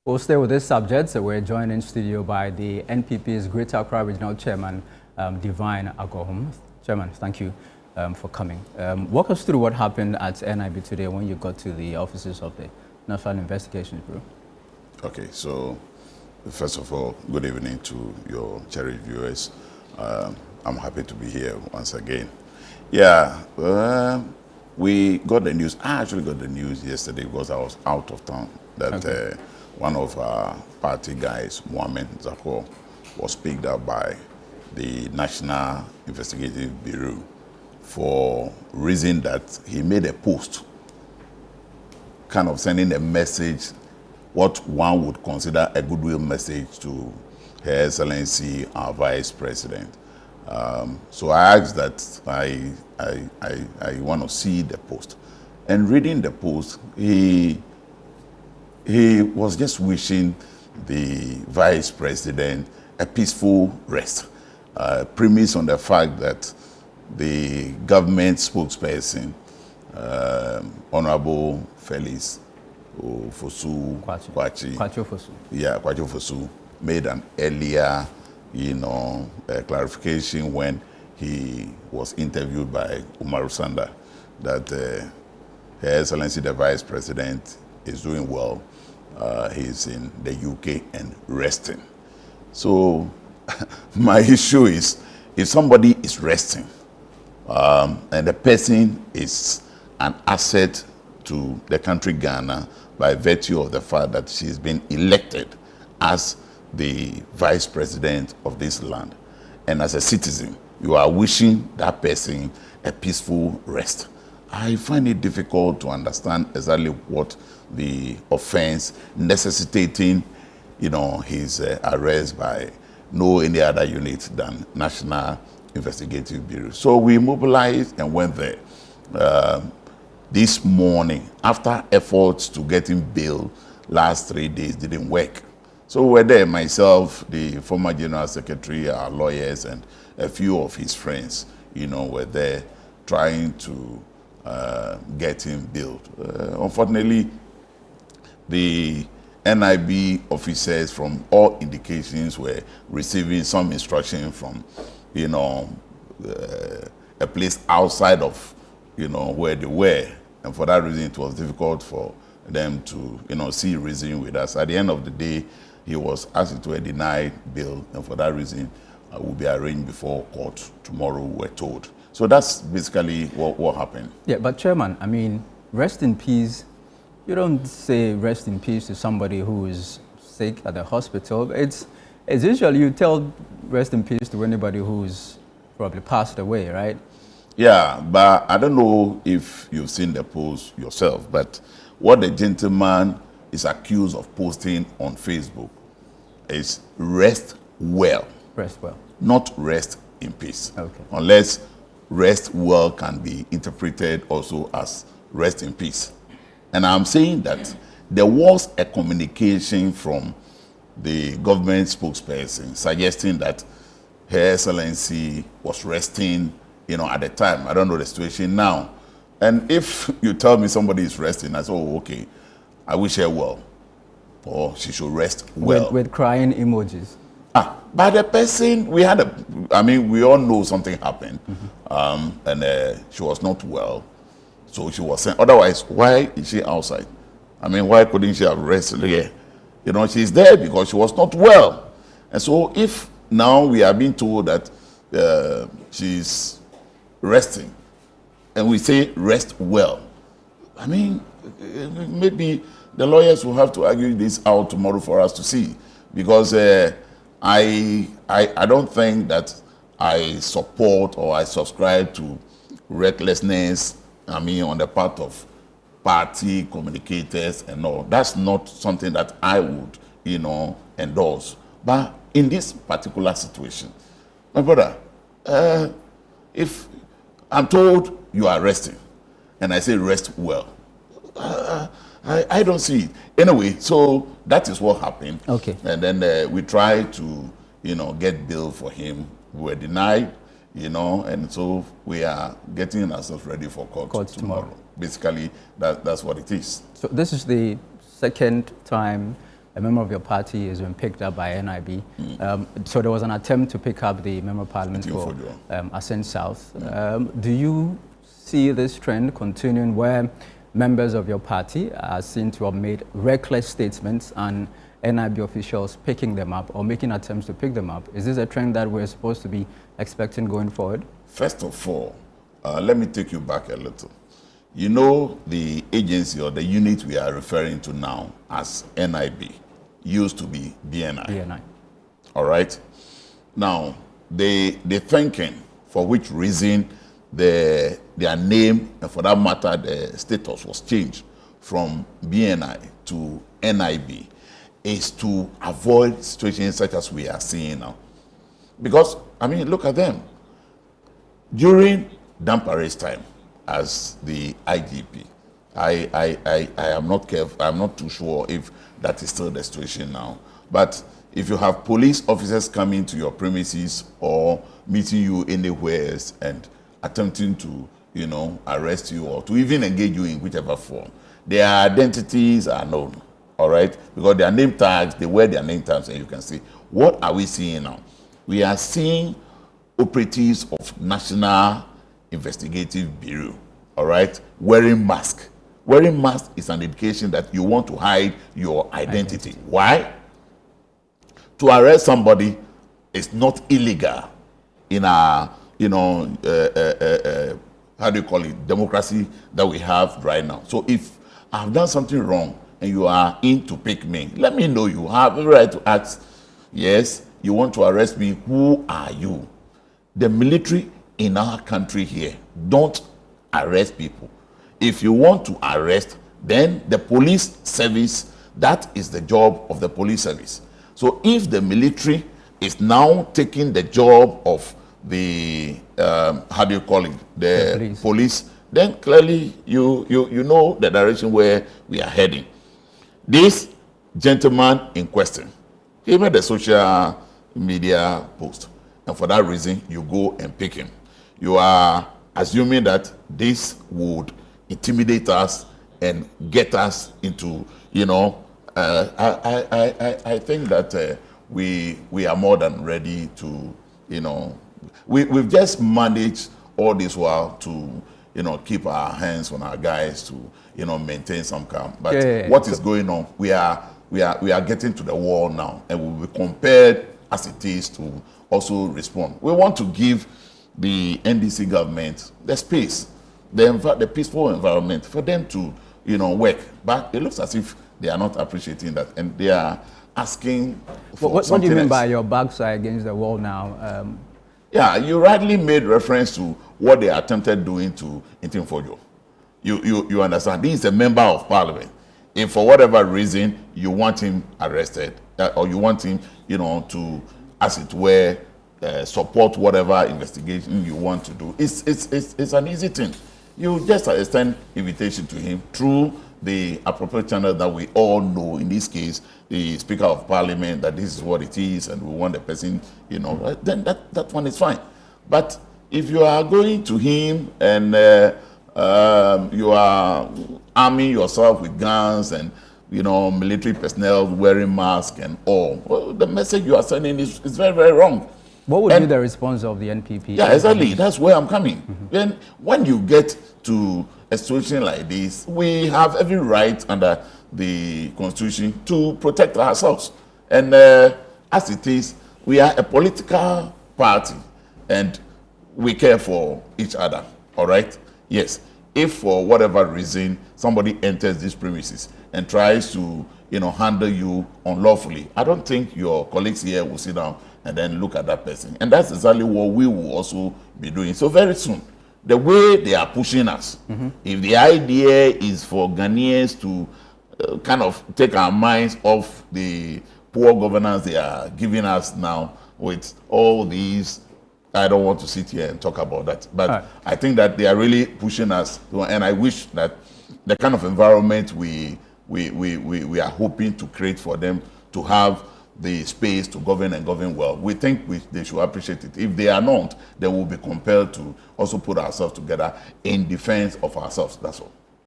We'll stay with this subject. So we're joined in studio by the NPP's Greater Accra Regional Chairman, Divine Agohom. Chairman, thank you for coming. Walk us through what happened at NIB today when you got to the offices of the National Investigations Bureau. Okay, so first of all, good evening to your cherished viewers. I'm happy to be here once again. Yeah, we got the news. I actually got the news yesterday because I was out of town that one of our party guys, Mohammed Zakuo, was picked up by the National Investigative Bureau for reason that he made a post kind of sending a message, what one would consider a goodwill message to Her Excellency, our Vice President. So I asked that I want to see the post. And reading the post, he was just wishing the Vice President a peaceful rest, premise on the fact that the government spokesperson, Honorable Felix Kwachi Fosu, made an earlier, clarification when he was interviewed by Umaru Sanda that Her Excellency the Vice President is doing well. He's in the UK and resting. So my issue is, if somebody is resting and the person is an asset to the country Ghana by virtue of the fact that she's been elected as the Vice President of this land, and as a citizen, you are wishing that person a peaceful rest, I find it difficult to understand exactly what the offense necessitating, his arrest by no any other unit than National Investigative Bureau. So we mobilized and went there. This morning, after efforts to get him bail last 3 days didn't work. So we were there, myself, the former General Secretary, our lawyers, and a few of his friends, were there trying to get him bailed. Unfortunately, the NIB officers, from all indications, were receiving some instruction from, a place outside of, where they were. And for that reason, it was difficult for them to, see reason with us. At the end of the day, he was asked to deny bail, and for that reason, will be arraigned before court tomorrow, we're told. So that's basically what happened. Yeah, but Chairman, I mean, rest in peace. You don't say rest in peace to somebody who is sick at the hospital. It's usually you tell rest in peace to anybody who's probably passed away, right? Yeah, but I don't know if you've seen the post yourself, but what the gentleman is accused of posting on Facebook is rest well. Rest well. Not rest in peace. Okay. Unless rest well can be interpreted also as rest in peace. And I'm saying that there was a communication from the government spokesperson suggesting that Her Excellency was resting, at the time. I don't know the situation now. And if you tell me somebody is resting, I say, oh, okay, I wish her well, or she should rest well. With crying emojis. But the person, we all know something happened, and she was not well, so she was sent. Otherwise, why is she outside? Why couldn't she have rested here? She's there because she was not well. And so if now we are being told that she's resting, and we say rest well, maybe the lawyers will have to argue this out tomorrow for us to see, because I don't think that I support or I subscribe to recklessness, on the part of party communicators and all. That's not something that I would, endorse. But in this particular situation, my brother, if I'm told you are resting, and I say rest well, I don't see it. Anyway, so that is what happened. Okay. And then we tried to, get bail for him. We were denied, and so we are getting ourselves ready for court tomorrow. Basically, that's what it is. So this is the second time a member of your party has been picked up by NIB. So there was an attempt to pick up the member of parliament for Ascent South. Do you see this trend continuing where members of your party are seen to have made reckless statements and NIB officials picking them up or making attempts to pick them up? Is this a trend that we're supposed to be expecting going forward? First of all, let me take you back a little. You know, the agency or the unit we are referring to now as NIB used to be BNI. BNI. All right? Now, the thinking for which reason their name, and for that matter, the status was changed from BNI to NIB is to avoid situations such as we are seeing now. Because, I mean, look at them. During Dan Parade's time as the IGP, I am not careful, I'm not too sure if that is still the situation now. But if you have police officers coming to your premises or meeting you anywhere else and attempting to, you know, arrest you or to even engage you in whichever form, their identities are known, all right? Because their name tags, they wear their name tags, and you can see. What are we seeing now? We are seeing operatives of National Investigative Bureau, all right, wearing masks. Wearing masks is an indication that you want to hide your identity. Why? To arrest somebody is not illegal in a, you know, how do you call it, democracy that we have right now. So if I've done something wrong and you are in to pick me, let me know. You have the right to ask, yes, you want to arrest me, who are you? The military in our country here don't arrest people. If you want to arrest, then the police service, that is the job of the police service. So if the military is now taking the job of the, how do you call it, the police, then clearly you know the direction where we are heading. This gentleman in question, he made a social media post. And for that reason, you go and pick him. You are assuming that this would intimidate us and get us into, you know, I think that we are more than ready to, you know, we've just managed all this while to, you know, keep our hands on our guys to, you know, maintain some calm. But what is going on? We are getting to the wall now, and we'll be compared as it is to also respond. We want to give the NDC government the space, the peaceful environment for them to, you know, work. But it looks as if they are not appreciating that, and they are asking for what something do you mean else. by your backs are against the wall now? Yeah, you rightly made reference to what they attempted doing to Intimfojo. You understand? This is a member of parliament. If for whatever reason you want him arrested, or you want him, you know, to, as it were, support whatever investigation you want to do, it's an easy thing. You just extend invitation to him through the appropriate channel that we all know, in this case, the Speaker of Parliament, that this is what it is and we want the person, you know, then that one is fine. But if you are going to him and you are arming yourself with guns and, you know, military personnel wearing masks and all, well, the message you are sending is very, very wrong. What would be the response of the NPP? Yeah, exactly. That's where I'm coming. Then when you get to a situation like this, we have every right under the Constitution to protect ourselves. And as it is, we are a political party and we care for each other, all right? Yes, if for whatever reason somebody enters these premises and tries to, you know, handle you unlawfully, I don't think your colleagues here will sit down and then look at that person. And that's exactly what we will also be doing. So very soon, the way they are pushing us, if the idea is for Ghanaians to kind of take our minds off the poor governance they are giving us now with all these, I don't want to sit here and talk about that. But I think that they are really pushing us. And I wish that the kind of environment we are hoping to create for them to have the space to govern and govern well, we think they should appreciate it. If they are not, then we'll be compelled to also put ourselves together in defense of ourselves. That's all.